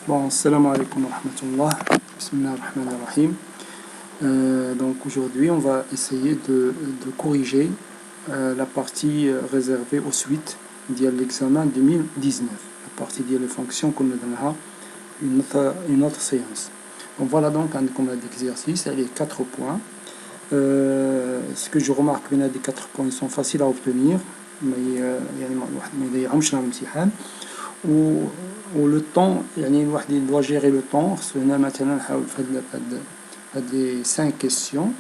Bon, salam alaikum wa rahmatullah. Bismillah ar-Rahman ar-Rahim. Donc aujourd'hui, on va essayer de corriger la partie réservée aux suites de l'examen 2019. La partie des fonctions qu'on nous donnera une autre séance. Donc voilà donc un combat d'exercice, il y a 4 points. Ce que je remarque, les 4 points sont faciles à obtenir. Mais ou le temps, il doit gérer le temps. Des 5 questions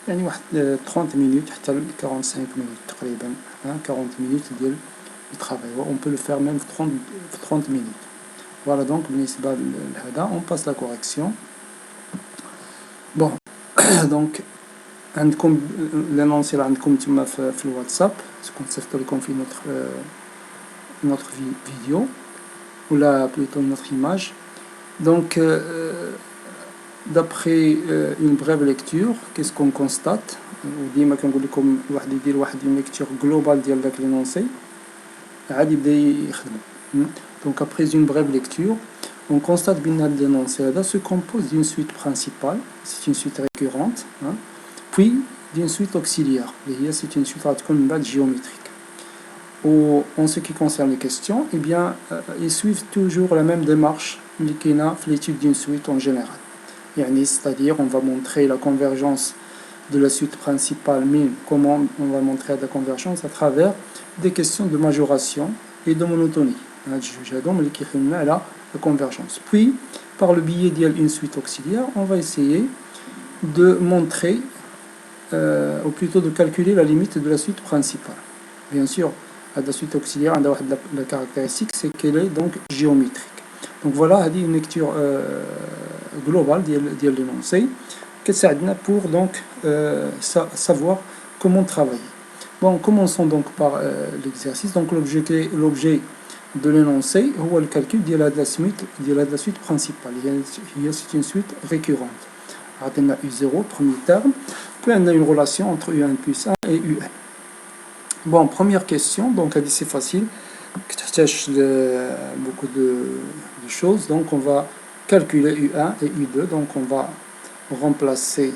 30 minutes حتى 45 minutes تقريبا 40 minutes ديال الترافاي. On peut le faire même 30 minutes. Voilà donc بالنسبة لهذا on passe la correction. Bon donc عندكم l'énoncé اللي عندكم تما في الواتساب كنت صيفط لكم في notre vidéo ou là plutôt notre image. Donc d'après une brève lecture, qu'est-ce qu'on constate? ديما كنقول لكم الواحد يدير une lecture globale ديال داك l'énoncé عاد يبدا يخدم. Donc après une brève lecture, on constate بأن هذا l'énoncé هذا se compose d'une suite principale, c'est une suite récurrente, puis d'une suite auxiliaire, c'est une suite غتكون بعد géométrique. En ce qui concerne les questions, eh bien, ils suivent toujours la même démarche qui est l'étude d'une suite en général. C'est-à-dire, on va montrer la convergence de la suite principale, mais comment on va montrer la convergence à travers des questions de majoration et de monotonie. La convergence. Puis, par le biais d'une suite auxiliaire, on va essayer de montrer, ou plutôt de calculer la limite de la suite principale. Bien sûr, la suite auxiliaire, la caractéristique, c'est qu'elle est donc géométrique. Donc voilà, une lecture globale de l'énoncé qui nous pour donc savoir comment travailler. Bon, commençons donc par l'exercice. Donc l'objet de l'énoncé est le calcul de la suite principale. C'est une suite récurrente. On a U0, premier terme, puis on a une relation entre U1 plus 1 et UN. Bon, première question, donc c'est facile, beaucoup de choses, donc on va calculer U1 et U2, donc on va remplacer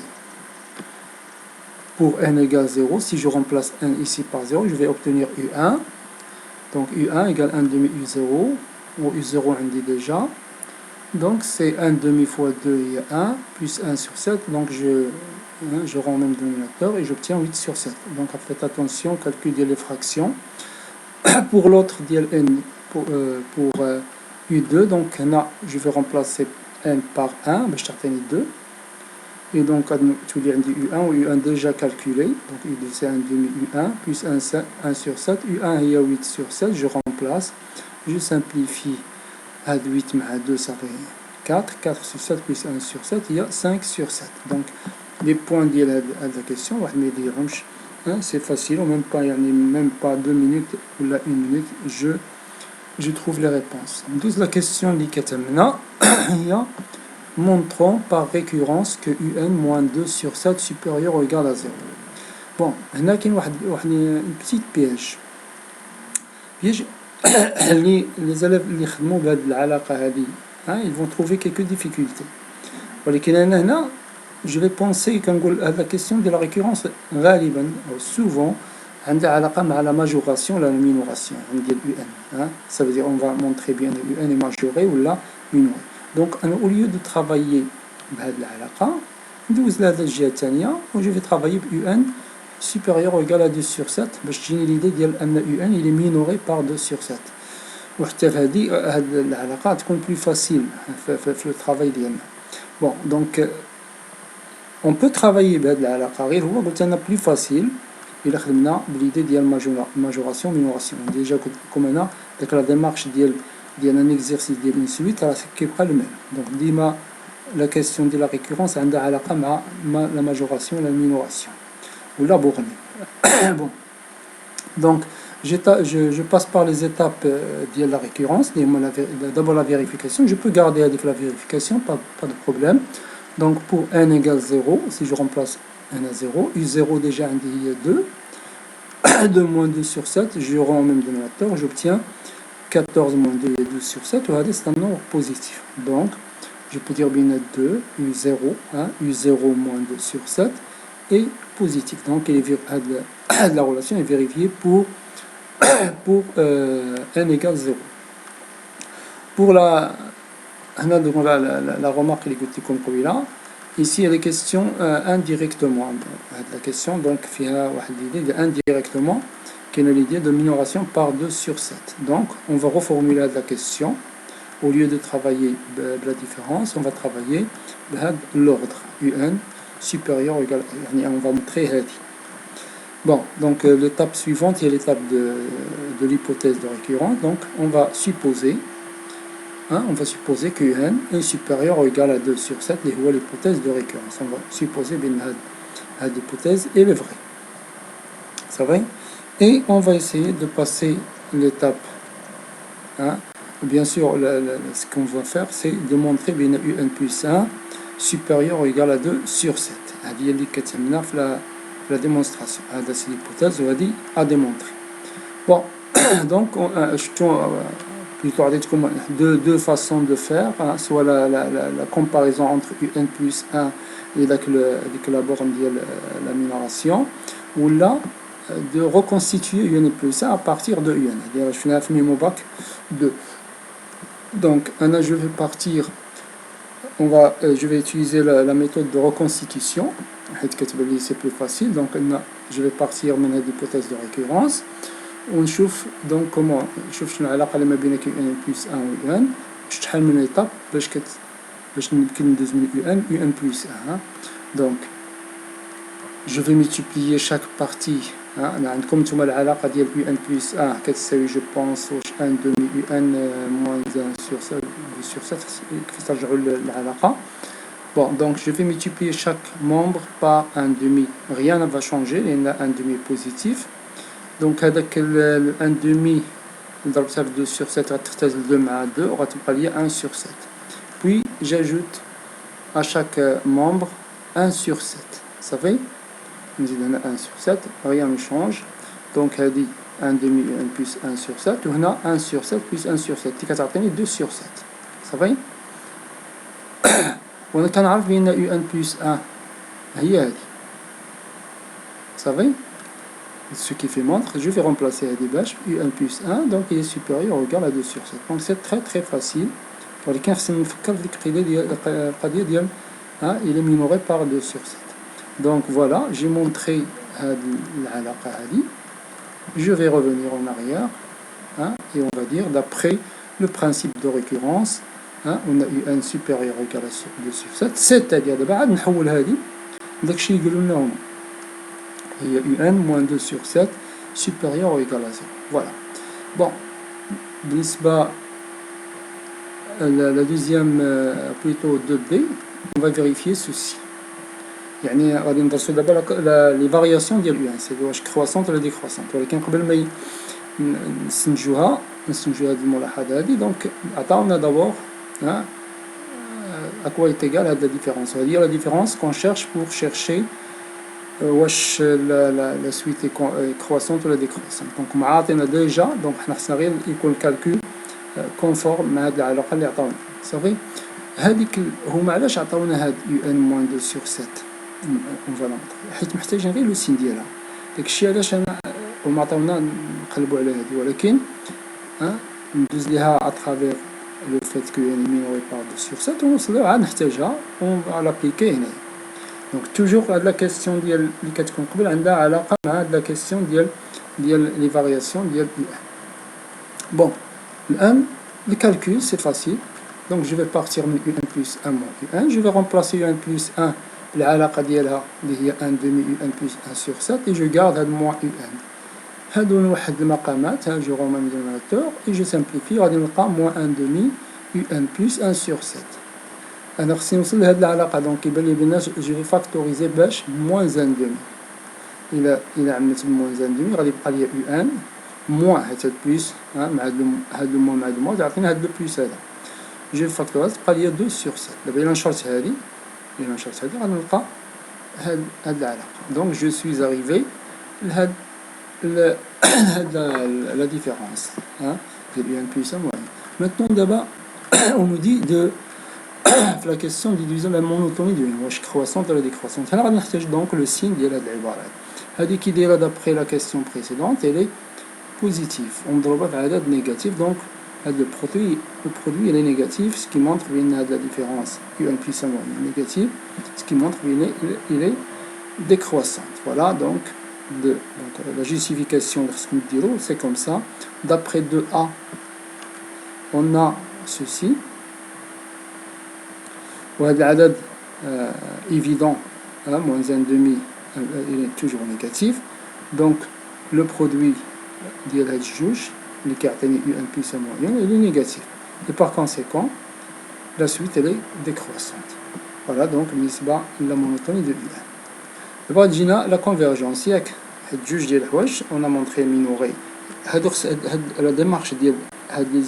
pour n égale 0, si je remplace n ici par 0, je vais obtenir U1, donc U1 égale 1 demi U0, ou U0 on dit déjà, donc c'est 1 demi fois 2, il y a 1, plus 1 sur 7, donc je rends même dénominateur et j'obtiens 8 sur 7. Donc faites attention, calcul des fractions. Pour l'autre, pour U2, donc là, je vais remplacer n par 1, je t'obtiens 2. Et donc, tu dis U1 ou U1 déjà calculé, donc U2 c'est 1 demi U1, plus 1 sur 7, U1 il y a 8 sur 7, je remplace, je simplifie, 8 mais 2 ça fait 4, 4 sur 7 plus 1 sur 7, il y a 5 sur 7. Donc, les points de la question, c'est facile, même pas 2 minutes ou 1 minute, je trouve les réponses. Donc la question montrons par récurrence que UN moins 2 sur 7 supérieur ou égal à 0. Bon, il y a une petite piège. Les élèves ils vont trouver quelques difficultés. Je vais penser à la question de la récurrence souvent عندها علاقة مع la majoration la minoration ديال UN. Ça veut dire on va montrer bien que UN est majoré ou la minoré. Donc au lieu de travailler بهذه العلاقة ندوز لهذه الجهة الثانية و je vais travailler UN supérieur ou égal à 2 sur 7 باش تجيني l'idée ديال أن UN il est minoré par 2 sur 7. وحتى في هذه العلاقة تكون plus facile في le travail ديالنا. Bon donc on peut travailler بهذه العلاقة غير هو قلت أنا plus facile إلا خدمنا بليدي ديال majoration minoration. Déjà comme أنا داك la démarche ديال un exercice ديال une suite راه كيبقى le même. Donc ديما la question de la récurrence عندها علاقة مع la majoration la minoration ou la borne. Bon. Donc je passe par les étapes de la récurrence. D'abord la vérification, je peux garder avec la vérification, pas de problème. Donc pour n égale 0, si je remplace n à 0, U0 déjà indiqué 2, 2 moins 2 sur 7, je rends au même dénominateur, j'obtiens 14 moins 2 est 12 sur 7, c'est un nombre positif. Donc, je peux dire bien 2, U0, U0 moins 2 sur 7 est positif. Donc, la relation est vérifiée pour n égale 0. Pour la remarque que j'ai là, ici, il y a des questions indirectement. La question, donc, il y a l'idée indirectement, qui est l'idée de minoration par 2 sur 7. Donc, on va reformuler la question. Au lieu de travailler la différence, on va travailler l'ordre UN supérieur ou égal. On va montrer. Bon, donc l'étape suivante, il y a l'étape de l'hypothèse de récurrence. Donc, on va supposer que UN est supérieur ou égal à 2 sur 7, l'hypothèse de récurrence. On va supposer que l'hypothèse est vraie. Ça va? Et on va essayer de passer l'étape. Bien sûr, ce qu'on va faire, c'est de montrer que UN plus 1 supérieur ou égal à 2 sur 7. C'est la démonstration. C'est l'hypothèse à démontrer. Bon, donc, plutôt deux façons de faire, soit la comparaison entre UN plus 1 et la borne de la minoration, ou là, de reconstituer UN plus 1 à partir de UN. Je fais un bac 2. Donc, je vais partir, je vais utiliser la méthode de reconstitution. C'est plus facile. Donc, je vais partir de l'hypothèse de récurrence. ونشوف دونك كومون نشوف شنو العلاقه اللي ما بين UN plus 1 و UN شحال من ايطاب باش يمكن ندوز من UN plus 1 دونك je vais multiplier chaque partie عندكم نتوما العلاقه ديال UN plus 1 كتساوي جو بونس واش 1 demi UN moins 1 sur 7 كيفاش ترجعوا للعلاقه. Bon, donc je vais multiplier chaque membre par un demi. Rien ne va changer, il y a un demi positif. Donc, avec le 1 demi, le 2 sur 7, va 2 مع 2, on va lier 1 sur 7. Puis, j'ajoute à chaque membre 1 sur 7. Ça fait? Nous avons 1 sur 7, rien ne change. Donc, elle dit 1 demi, 1 plus 1 sur 7. On a 1 sur 7 plus 1 sur 7. qui a 2 sur 7. Ça fait? On a bien UN plus 1. Ça va? Ce qui fait montre, je vais remplacer des bâches, UN plus 1, donc il est supérieur ou égal à 2 sur 7. Donc c'est très très facile. Pour les 15, il est minoré par 2 sur 7. Donc voilà, j'ai montré l'alaqa hadi. Je vais revenir en arrière et on va dire d'après le principe de récurrence, on a UN supérieur ou égal à 2 sur 7. C'est-à-dire d'abord, نحول هذه داك الشيء اللي يقولوا لنا هما. Il y a UN moins 2 sur 7 supérieur ou égal à 0. Voilà. Bon, la deuxième, plutôt 2B, on va vérifier ceci. يعني غادي ندرسو دابا les variations ديال UN, c'est واش croissante ولا décroissante. ولكن قبل ما نستنتجوها هذه الملاحظة هذه. Donc عطاونا d'abord à quoi est égale la différence. On va dire la différence qu'on cherche pour chercher واش la suite est croissante ou décroissante. Donc معاطينا ديجا دونك حنا خصنا غير يكون الكالكول كونفورم مع هاد العلاقه اللي عطاونا. صافي هذيك هما علاش عطاونا هاد UN moins 2 sur 7 اون فالونت حيت محتاجين غير لو سين ديالها. داكشي علاش انا هما عطاونا نقلبوا على هادي ولكن ندوز ليها اترافير لو فيت كو يعني مينوري بار 2 sur 7 ونوصلوا عاد نحتاجها اون لابليكي هنا. Donc toujours la question ديال اللي كتكون قبل عندها علاقه مع la question ديال les variations ديال UN. Bon, الان le calcul c'est facile. Donc je vais partir من UN plus 1 moins UN. Je vais remplacer UN plus 1 العلاقه ديالها اللي هي 1 demi UN plus 1 sur 7 et je garde هاد moins UN. هادو نوحد المقامات جو رومان ديناتور et je simplifie غادي نلقى moins 1 demi UN plus 1 sur 7. انا خصني نوصل لهاد العلاقه دونك كيبان لي بان جو فاكتوريزي باش موان 1 دومي. الى عملت موان 1 دومي غادي يبقى لي يو ان موان حيت هاد بليس مع هاد لو موان مع هاد موان تعطينا هاد لو بليس هذا جو فاكتوريز تبقى لي 2 سور 7. دابا الى نشرت هادي غادي نلقى هاد العلاقه. دونك جو سوي اريفي لهاد لا ديفيرونس un puissance moyenne. Maintenant, d'abord, on nous dit de la question d'utiliser la monotonie de une واش croissante ou décroissante. Alors, on a donc le signe de la l'ibara. هذه qui est d'après la question précédente, elle est positive. On doit avoir un négatif, donc le produit il est négatif, ce qui montre bien la différence un puissance moyenne négative, ce qui montre qu'il est décroissante. Voilà donc, la justification de ce que nous dirons, c'est comme ça. D'après 2a, on a ceci. وهذا évident, moins 1,5, il est toujours négatif. Donc le produit de la juge, qui a un puissance moyenne, il est négatif. Et par conséquent, la suite elle est décroissante. Voilà donc la monotonie de UN. D'abord, la convergence. On a montré minoré. La démarche des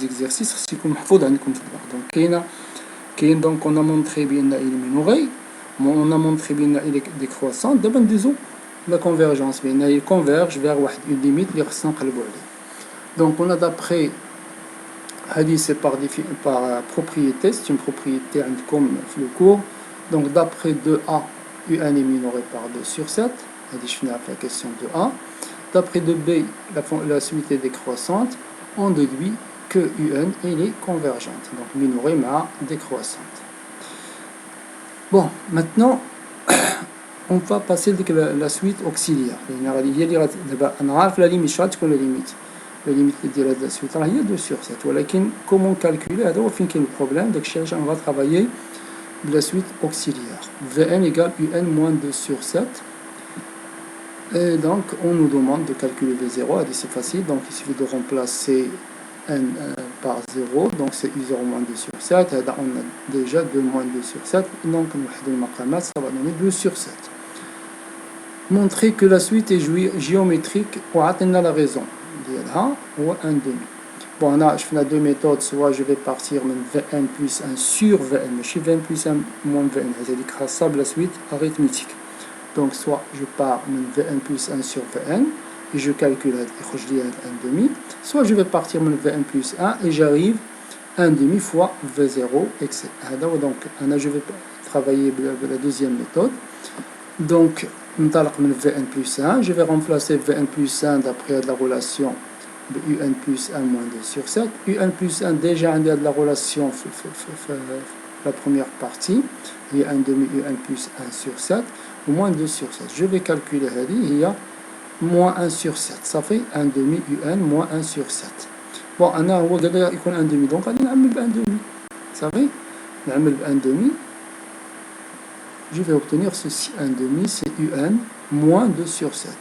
exercices, c'est comme donc on a montré bien il est minoré, on a montré bien il est décroissant. D'abord, disons la convergence, bien il converge vers une limite qui ressemble à l'autre. Donc on a d'après c'est par propriété, c'est une propriété comme le cours. Donc d'après 2a, UN est minoré par 2 sur 7. Je finis avec la question de A. D'après 2b, la suite est décroissante. On déduit que UN est convergente. Donc minorée mais décroissante. Bon, maintenant, on va passer à la suite auxiliaire. On a la limite. La limite de la suite, il y a 2 sur 7. Comment calculer? C'est le problème. Donc on va travailler de la suite auxiliaire. Vn égale Un moins 2 sur 7. Et donc, on nous demande de calculer V0. C'est facile. Donc, il suffit de remplacer N par 0. Donc, c'est U0 moins 2 sur 7. On a déjà 2 moins 2 sur 7. Donc, ça va donner 2 sur 7. Montrer que la suite est géométrique. On a la raison. Ou 1 demi. Bon, je fais 2 méthodes. Soit je vais partir de Vn plus 1 sur Vn. Mais chez Vn plus 1 moins Vn. C'est-à-dire la suite arithmétique. Donc, soit je pars de Vn plus 1 sur Vn et je calcule 1 demi, soit je vais partir de Vn plus 1 et j'arrive 1 demi fois V0, etc. Donc, je vais travailler la deuxième méthode. Donc, de Vn plus 1, je vais remplacer Vn plus 1 d'après la relation de Un plus 1 moins 2 sur 7. Un plus 1, déjà, il y a de la relation la première partie, il y a 1 demi Un plus 1 sur 7. Moins 2 sur 7. Je vais calculer il y a moins 1 sur 7. Ça fait 1 demi UN moins 1 sur 7. Bon, on a un demi. Donc, on a un demi. Ça fait un demi. Je vais obtenir ceci. 1 demi, c'est UN moins 2 sur 7.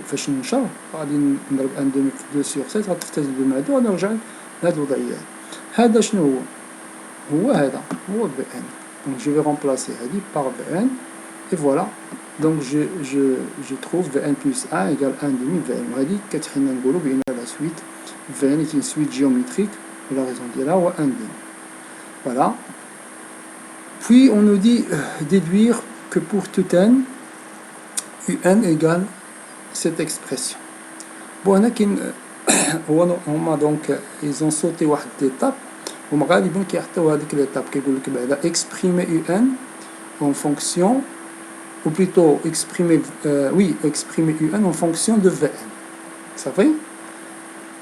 فاش نشر غادي نضرب 1 demi في 2 sur 7 غتختزل بمعدو ونرجع لهاد الوضعيات. هذا شنو هو هذا هو بان. Donc je vais remplacer Hadi par Vn et voilà. Donc je trouve Vn plus 1 égale 1 demi Vn. Hadi كتحنا نقولوا بأن la suite Vn est une suite géométrique et la raison ديالها هو 1 demi. Voilà. Puis on nous dit déduire que pour tout n, Un égale cette expression. Bon, donc ils ont sauté une étape. وغالبا كيعطيو هذيك ليطاب كيقول لك بعدا exprimer UN en fonction ou plutôt exprimer UN en fonction de Vn. Ça fait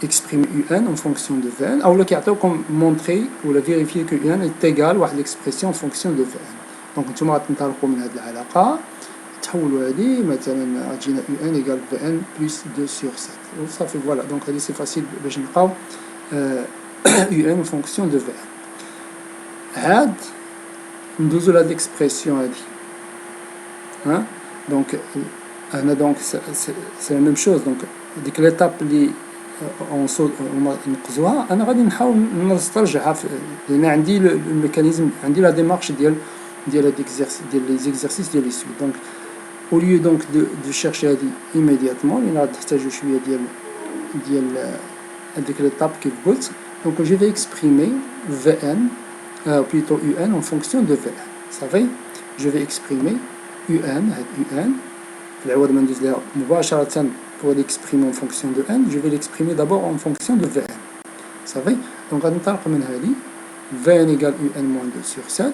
exprimer UN en fonction de Vn ou là كيعطيوكم montrer ou vérifier que UN est égal à l'expression en fonction de Vn. Donc نتوما غتنطلقوا من هذه العلاقه تحولوا هذه مثلا غتجينا UN égale Vn plus 2 sur 7. Ça fait voilà. Donc هذه c'est facile باش نلقاو UN en fonction de Vn. Had, nous avons l'expression hein? Donc, c'est la même chose. Donc, dès que l'étape on نقزوها انا غادي نحاول نسترجعها لان عندي الميكانيزم عندي لا ديمارش ديال les exercices ديال les suites. Donc au lieu donc de chercher هذه immédiatement اللي غادي تحتاجوا شويه ديال هذيك l'étape كيف قلت. Donc je vais exprimer Vn, plutôt UN en fonction de Vn. Ça va? Je vais exprimer UN, العوض ما ندوز لها مباشرة pour l'exprimer en fonction de n, je vais l'exprimer d'abord en fonction de Vn. صافي دونك غادي نطلق من هذه Vn égale un moins 2 sur 7.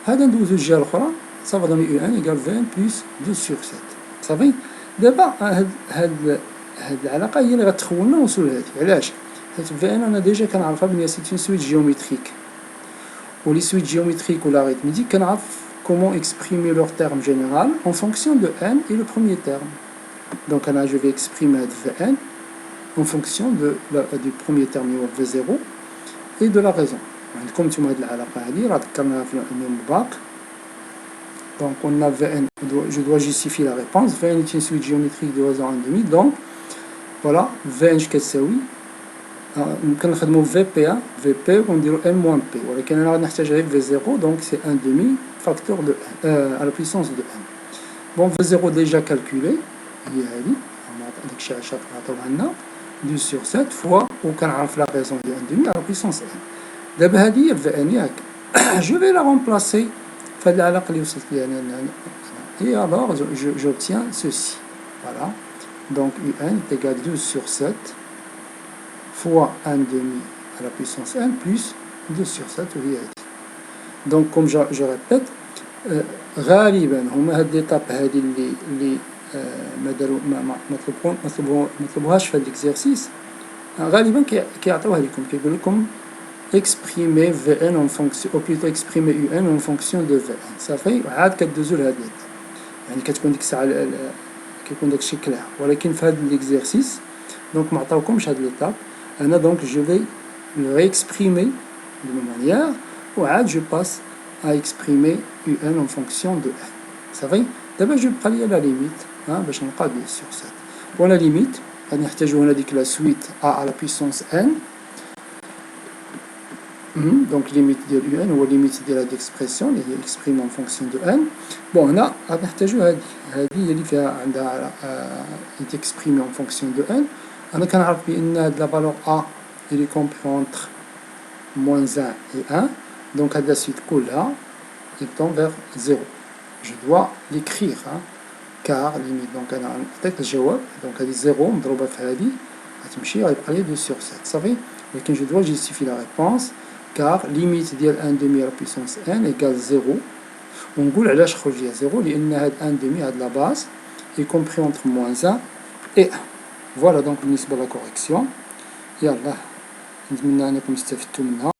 هذا ندوزو الجهة الأخرى صافي donner un égale Vn plus 2 sur 7. صافي دابا هاد العلاقة هي اللي غتخولنا نوصلو لهادي. علاش؟ حيت Vn أنا ديجا كنعرفها بلي سي اون سويت جيوميتريك. و لي سويت جيوميتريك و l'arithmétique كنعرف comment exprimer leur terme général en fonction de n et le premier terme. Donc là, je vais exprimer Vn en fonction du premier terme V0 et de la raison. Comme tu m'as dit, donc on a Vn, je dois justifier la réponse. Vn est une suite géométrique de raison 1,5. Donc voilà, Vn كتساوي ممكن نخدمو VP1, VP ونديرو n moins P. ولكن أنا غادي نحتاج غير V0, donc c'est 1,5 facteur de n, à la puissance de n. Bon, V0 déjà calculé, هي هادي داكشي 10 عطاوها لنا 2 sur 7 fois وكنعرف la raison de 1,5 à la puissance n. دابا هادي هي Vn ياك. Je vais la remplacer في هاد العلاقة اللي وصلت ليها أنا. Et alors j'obtiens ceci. Voilà. Donc un est égal à 12 sur 7 fois 1,5 à la puissance n plus 2 sur 7 وهي هادي. Donc comme je répète, غالبا هما هاد ليطاب هادي اللي ما طلبوهاش في هاد ليكزيرسيس. غالبا كيعطيوها لكم كيقول لكم exprimer Vn en fonction ou plutôt exprimer Un en fonction de Vn. صافي عاد كدوزو لهاد ليطاب. يعني كتكون ديك الساعة كيكون داكشي كلاع. ولكن في هاد ليكزيرسيس دونك ما عطاوكمش هاد ليطاب. أنا دونك جو في le réexprimer de ma manière وعاد je passe à exprimer Un en fonction de n. صافي دابا جو بقى ليا لا ليميت باش نلقى 2 sur 7. ولا ليميت غادي نحتاجو هنا ديك لا سويت à la puissance n. Donc limite ديال Un هو limite ديال هاد l'expression اللي هي exprime en fonction de n. بون هنا غادي نحتاجو هادي هي اللي فيها عندها exprime en fonction de n. أنا كنعرف بأن هاد لا فالور a il est compris entre moins 1 et 1. Donc هاد لا سويت كلها il tend vers 0. Je dois l'écrire car limite donc أنا عطيت الجواب donc هادي 0 مضروبة في هادي غتمشي غيبقى لي 2 sur 7 صافي. ولكن je dois justifier la réponse car limite ديال 1,5 à la puissance n égale 0. ونقول علاش خرج ليا 0 لأن هاد 1,5 هاد لا باز est compris entre moins 1 et 1. Voilà donc بالنسبة للا كوريكسيون. يلا نتمنى أنكم استفدتوا منها.